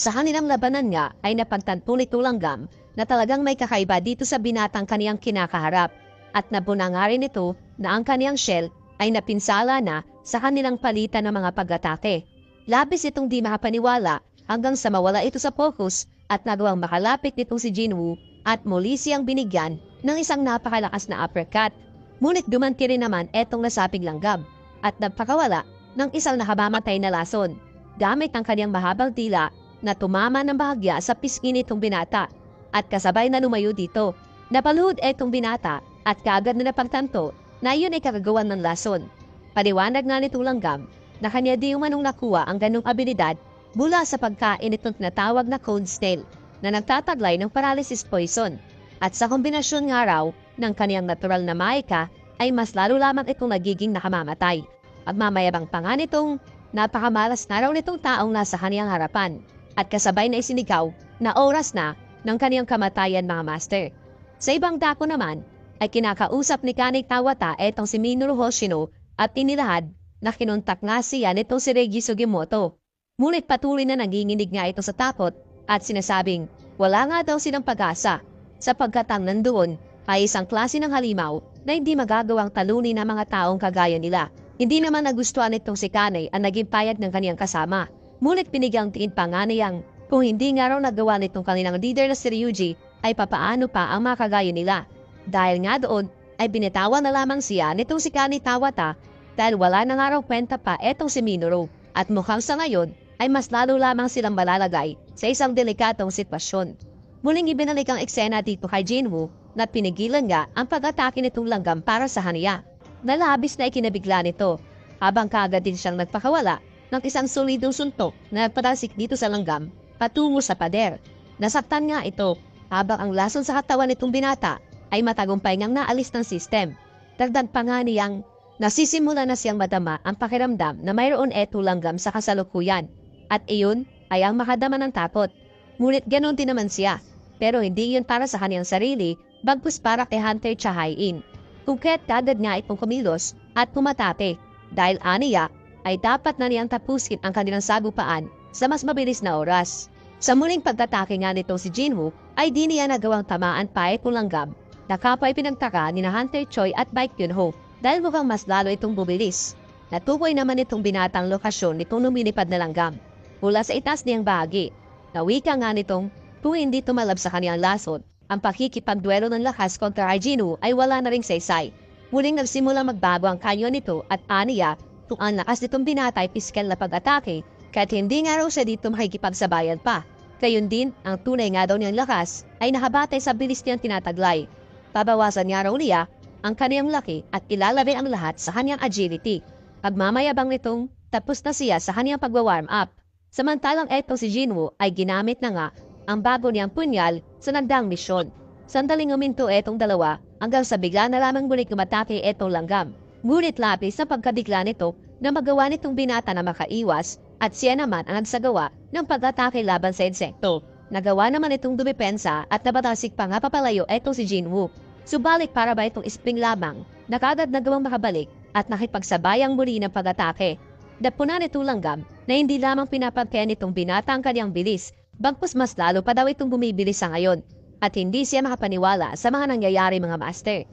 Sa kanilang labanan nga ay napagtanto ni Tulanggam na talagang may kakaiba dito sa binatang kaniyang kinakaharap at nabuna nga rin ito na ang kaniyang shell ay napinsala na sa kanilang palitan ng mga pag-atake. Labis itong di makapaniwala hanggang sa mawala ito sa focus at nagawang makalapit nitong si Jinwoo at muli siyang binigyan ng isang napakalakas na uppercut. Ngunit dumanti rin naman etong nasaping langgam at nagpakawala ng isang nakamamatay na lason gamit ang kaniyang mahabang dila na tumama ng bahagya sa pisngi nitong binata at kasabay na lumayo dito. Napaluhod etong binata at kaagad na napagtanto na iyon ay kagagawan ng lason. Paliwanag nga nitong langgam na kanya di umanong nakuha ang ganong abilidad mula sa pagkain itong tinatawag na cone snail na nagtataglay ng paralysis poison at sa kombinasyon nga raw ng kaniyang natural na maika ay mas lalo lamang itong nagiging nakamamatay. Magmamayabang pa nga nitong napakamalas na raw nitong taong nasa kaniyang harapan at kasabay na isinigaw na oras na ng kaniyang kamatayan mga master. Sa ibang dako naman ay kinakausap ni Kanei Tawata etong si Minoru Hoshino at inilahad na kinontak nga siya nitong si Reiji Sugimoto. Ngunit patuloy na nanginginig nga ito sa takot at sinasabing wala nga daw silang pag-asa sapagkat ang nandoon ay isang klase ng halimaw na hindi magagawang talunin ng mga taong kagaya nila. Hindi naman nagustuhan nitong si Kanei ang naging payag ng kaniyang kasama. Ngunit pinigyang tiin pa nga niyang kung hindi nga raw nagawa nitong kanilang leader na si Ryuji ay papaano pa ang mga kagaya nila. Dahil nga doon ay binitawan na lamang siya nitong si Kanei Tawata dahil wala na nga raw kwenta pa etong si Minoru at mukhang sa ngayon ay mas lalo lamang silang malalagay sa isang delikatong sitwasyon. Muling ibinalik ang eksena dito kay Jinwoo na pinigilan nga ang pag-atake nitong langgam para sa kaniya. Nalabis na ikinabigla nito habang kaagad din siyang nagpakawala ng isang solidong suntok na nagpatasik dito sa langgam patungo sa pader. Nasaktan nga ito habang ang lason sa katawan nitong binata ay matagumpay ngang naalis ng sistem. Dagdag pa nga niyang nasisimula na siyang madama ang pakiramdam na mayroon eto langgam sa kasalukuyan at iyon ay ang makadama ng takot. Ngunit ganoon din naman siya pero hindi yun para sa kaniyang sarili bagkus para kay Hunter Chahain. Kung kaya't kagad nga itong kumilos at pumatake dahil aniya ay dapat na niyang tapusin ang kanilang sagupaan sa mas mabilis na oras. Sa muling pagtatake nga nitong si Jinwoo ay di niya nagawang tamaan pa itong langgam na kapwa ay pinagtaka ni na Hunter Choi at Baek Kyunho dahil mukhang mas lalo itong bubilis. Natukoy naman itong binatang lokasyon nitong lumilipad na langgam mula sa itaas niyang bahagi. Nawika nga nitong kung hindi tumalab sa kaniyang lason, ang pakikipagduelo ng lakas kontra kay Jinwoo ay wala na ring saysay. Muling nagsimula magbago ang kanyon nito at aniya kung ang lakas nitong binata ay pisikal na pag-atake kahit hindi nga raw siya dito makikipagsabayan pa. Gayon din, ang tunay nga daw niyang lakas ay nakabatay sa bilis niyang tinataglay. Pabawasan nga raw niya ang kaniyang laki at ilalabi ang lahat sa kaniyang agility. Pagmamayabang nitong tapos na siya sa kaniyang pagwa-warm up. Samantalang etong si Jinwoo ay ginamit na nga ang bago niyang punyal sa nagdaang misyon. Sandaling uminto etong dalawa hanggang sa bigla na lamang muling kumatake etong langgam. Ngunit lapis sa pagkabigla nito na magawa nitong binata na makaiwas at siya naman ang nagsagawa ng pag-atake laban sa insekto. Nagawa naman itong dumepensa at nabatasik pa nga papalayo etong si Jinwoo. Subalit para ba itong spring lamang na kagad nagawang makabalik at nakipagsabayang muli ng pag-atake. Dapunan itong langgam na hindi lamang pinapagkaya nitong binata ang kanyang bilis, bagkus mas lalo pa daw itong bumibilis sa ngayon at hindi siya makapaniwala sa mga nangyayari mga master.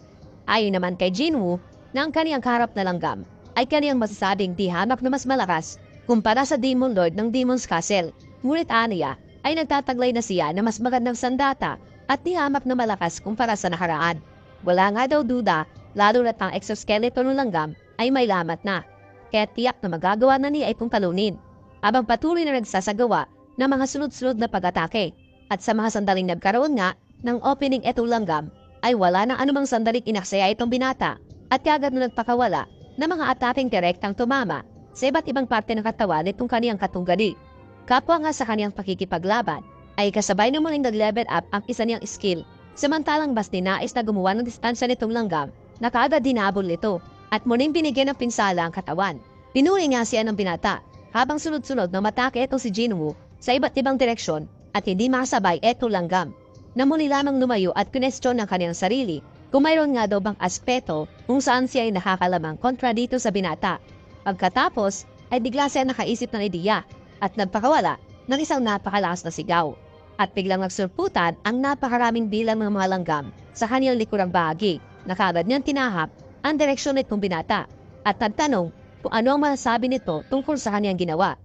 Ayon naman kay Jinwoo na ang kaniyang kaharap na langgam ay kaniyang masasabing di hamak na mas malakas kumpara sa Demon Lord ng Demon's Castle. Ngunit aniya ay nagtataglay na siya na mas magandang sandata at di hamak na malakas kumpara sa nakaraan. Wala nga daw duda lalo na't ang exoskeleton ng langgam ay may lamat na. Kaya tiyak na magagawa na niya itong talunin habang patuloy na nagsasagawa ng mga sunod-sunod na pag-atake. At sa mga sandaling nagkaroon nga ng opening etong langgam ay wala nang anumang sandaling inaksaya itong binata at kagad na nagpakawala ng mga atapeng direktang tumama sa iba't ibang parte ng katawan nitong kaniyang katunggali. Kapwa nga sa kaniyang pakikipaglaban ay kasabay na muling nag-level up ang isa niyang skill samantalang mas ninais na gumawa ng distansya nitong langgam na kagad dinabol nito at muling binigyan ng pinsala ang katawan. Pinuri nga siya ng binata habang sunod-sunod na matake itong si Jinwoo sa iba't ibang direksyon at hindi makasabay etong langgam na muli lamang lumayo at kinestyon ng kaniyang sarili kung mayroon nga daw bang aspeto kung saan siya ay nakakalamang kontra dito sa binata. Pagkatapos ay bigla siya nakaisip ng ideya at nagpakawala ng isang napakalakas na sigaw. At biglang nagsulputan ang napakaraming bilang ng mga langgam sa kanyang likurang bahagi na kaagad niyang tinahak ang direksyon nitong binata at nagtanong kung ano ang masasabi nito tungkol sa kanyang ginawa.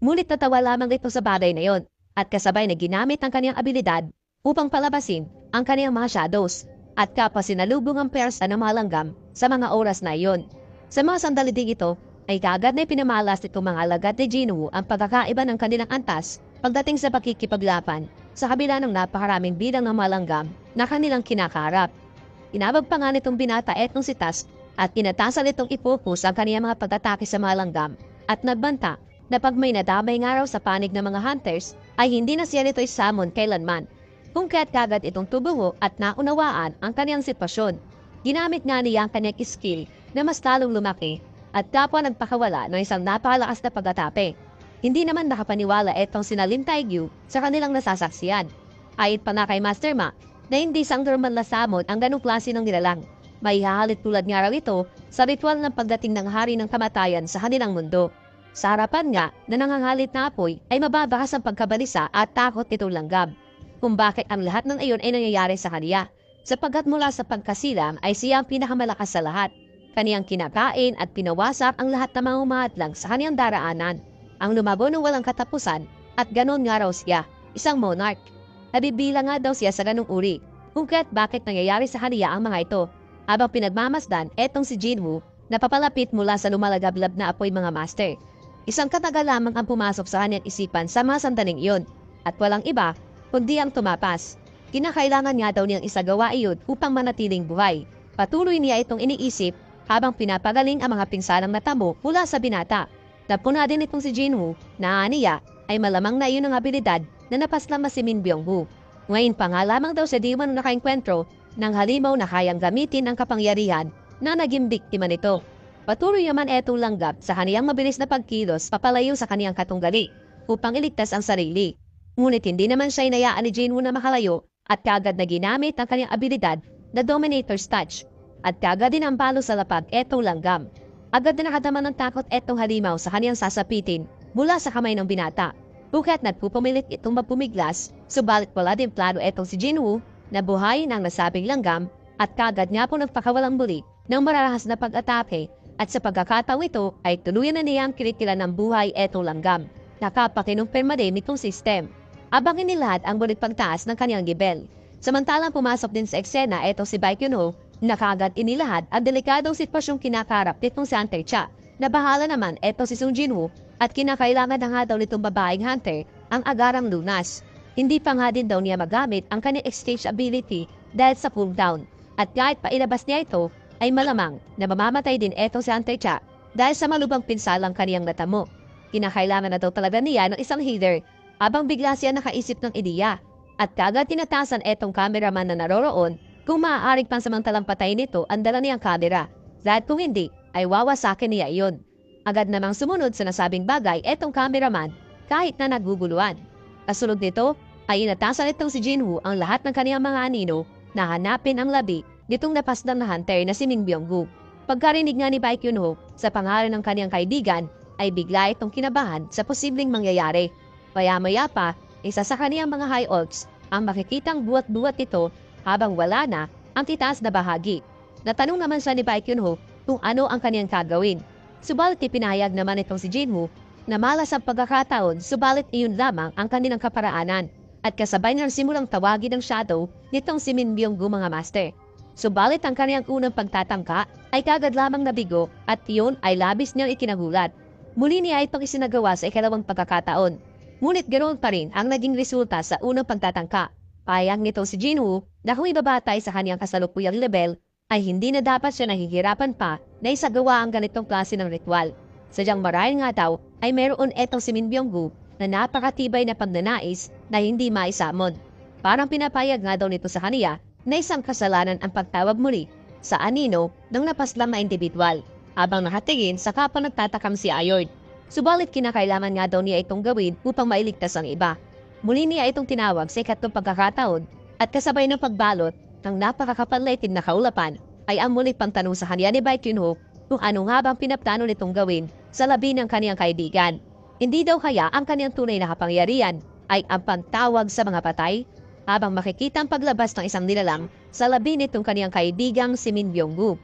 Ngunit natawa lamang ito sa bagay na yon at kasabay na ginamit ang kanyang abilidad upang palabasin ang kanyang mga shadows at kapwa sinalubong ang persa ng mga langgam sa mga oras na iyon. Sa mga sandali ding ito ay kaagad na pinamalas nitong mga alagad ni Jinwoo ang pagkakaiba ng kanilang antas pagdating sa pakikipaglaban sa kabila ng napakaraming bilang ng mga langgam na kanilang kinakaharap. Inabag pa nga nitong binata etong si Tas at inatasan itong ipupus ang kaniyang mga pagtatake sa mga langgam at nagbanta na pag may nadamay nga raw sa panig ng mga hunters ay hindi na siya nito'y samon kailanman. Kung kaya't kagad itong tubungo at naunawaan ang kaniyang sitwasyon. Ginamit nga niya ang kanyang skill na mas lalong lumaki at kapwa nagpakawala ng isang napakalakas na pagatape. Hindi naman nakapaniwala etong sina Lim Taegyu sa kanilang nasasaksiyan. Ayit pa na kay Master Ma na hindi sang normal na samon ang ganong klase ng nilalang. May hahalit tulad nga raw ito sa ritual ng pagdating ng hari ng kamatayan sa kanilang mundo. Sa harapan nga na nangangalit na apoy ay mababakas ang pagkabalisa at takot nitong langgam. Kung bakit ang lahat ng iyon ay nangyayari sa kaniya, sapagkat mula sa pagkasilang ay siya ang pinakamalakas sa lahat. Kaniyang kinakain at pinawasak ang lahat ng mga umahatlang sa kaniyang daraanan. Ang lumabo ng walang katapusan at ganon nga raw siya, isang monarch. Nabibilang nga daw siya sa ganong uri, kung kaya't bakit nangyayari sa kaniya ang mga ito. Habang pinagmamasdan, etong si Jinwoo na papalapit mula sa lumalagablab na apoy mga master. Isang katagal lamang ang pumasok sa kanyang isipan sa mga sandaling iyon at walang iba kundi ang tumapas. Kinakailangan nga daw niyang isagawa iyon upang manatiling buhay. Patuloy niya itong iniisip habang pinapagaling ang mga pinsalang natamo mula sa binata. Napuna din itong si Jinwoo na aniya ay malamang na iyon ang abilidad na napaslama si Min Byung-woo. Ngayon pa nga lamang daw sa di man nakaengkwentro ng halimaw na kayang gamitin ang kapangyarihan na naging biktima nito. Patuloy naman etong langgam sa kaniyang mabilis na pagkilos papalayo sa kaniyang katunggali upang iligtas ang sarili. Ngunit hindi naman siya inayaan ni Jinwoo na makalayo at kagad na ginamit ang kaniyang abilidad na Dominator's Touch. At kagad din ang palo sa lapag etong langgam. Agad na nakadama ng takot etong halimaw sa kaniyang sasapitin mula sa kamay ng binata. Bukat nagpupumilit itong mapumiglas, subalit wala din plano etong si Jinwoo na buhayin ang nasabing langgam at kagad nga po nagpakawalang muli ng mararahas na pag-atake at sa pagkakataong ito ay tuluyan na niyang kinikilan ng buhay etong langgam. Nakapakinumpirma din itong system. Abangin ni lahat ang bulit pagtaas ng kaniyang gibel. Samantalang pumasok din sa eksena etong si Baekhyun-ho na kagad inilahad ang delikadong sitwasyong kinakarap nitong si Hunter Cha na bahala naman eto si Sung Jinwoo at kinakailangan na nga daw nitong babaeng hunter ang agarang lunas. Hindi pa nga din daw niya magamit ang kanyang exchange ability dahil sa cooldown at kahit pailabas niya ito ay malamang na mamamatay din eto si Hunter Cha dahil sa malubang pinsalang kaniyang natamo. Kinakailangan na daw talaga niya ng isang healer habang bigla siya nakaisip ng ideya at kagad tinatasan etong cameraman na naroroon kung maaaring pansamantalang patayin nito ang dala niyang kamera. Dahil kung hindi, ay wawasakin niya iyon. Agad namang sumunod sa nasabing bagay etong cameraman kahit na naguguluhan. Kasunod nito ay inatasan itong si Jinwoo ang lahat ng kaniyang mga anino na hanapin ang labi nitong napasdan na hunter na si Min Byung-woo. Pagkarinig nga ni Baekhyun-ho sa pangalan ng kaniyang kaibigan ay bigla itong kinabahan sa posibleng mangyayari. Maya-maya pa, isa sa kaniyang mga high alts ang makikitang buwat-buwat nito habang wala na ang titaas na bahagi. Natanong naman siya ni Baekhyun-ho kung ano ang kaniyang kagawin. Subalit ipinahayag naman itong si Jinwoo na malas ang pagkakataon subalit iyon lamang ang kanilang kaparaanan at kasabay niyang simulang tawagin ng shadow nitong si Min Byung-woo mga master. Subalit ang kaniyang unang pagtatangka ay kagad lamang nabigo at iyon ay labis niyang ikinagulat. Muli niya itong isinagawa sa ikalawang pagkakataon. Ngunit ganoon pa rin ang naging resulta sa unang pagtatangka. Payag nito si Jinwoo na kung ibabatay sa kaniyang kasalukuyang level ay hindi na dapat siya nahihirapan pa na isagawa ang ganitong klase ng ritual. Sadyang marahil nga daw ay meron etong si Min Byung-woo na napakatibay na pagnanais na hindi maisamon. Parang pinapayag nga daw nito sa kaniya na isang kasalanan ang pagtawag muli sa anino ng napaslam na individual habang nakatingin sa kapwa nagtatakam si Ayoid. Subalit kinakailangan nga daw niya itong gawin upang mailigtas ang iba. Muli niya itong tinawag sa ikatlong pagkakataon at kasabay ng pagbalot ng napakakapal na itim na kaulapan ay ang muli pang tanong sa kanya ni Baekhyun-ho kung ano nga bang pinaplano nitong gawin sa labi ng kaniyang kaibigan. Hindi daw kaya ang kanyang tunay na kapangyarihan ay ang pantawag sa mga patay habang makikita ang paglabas ng isang nilalang sa labi nitong kaniyang kaibigang si Min Byung-gu.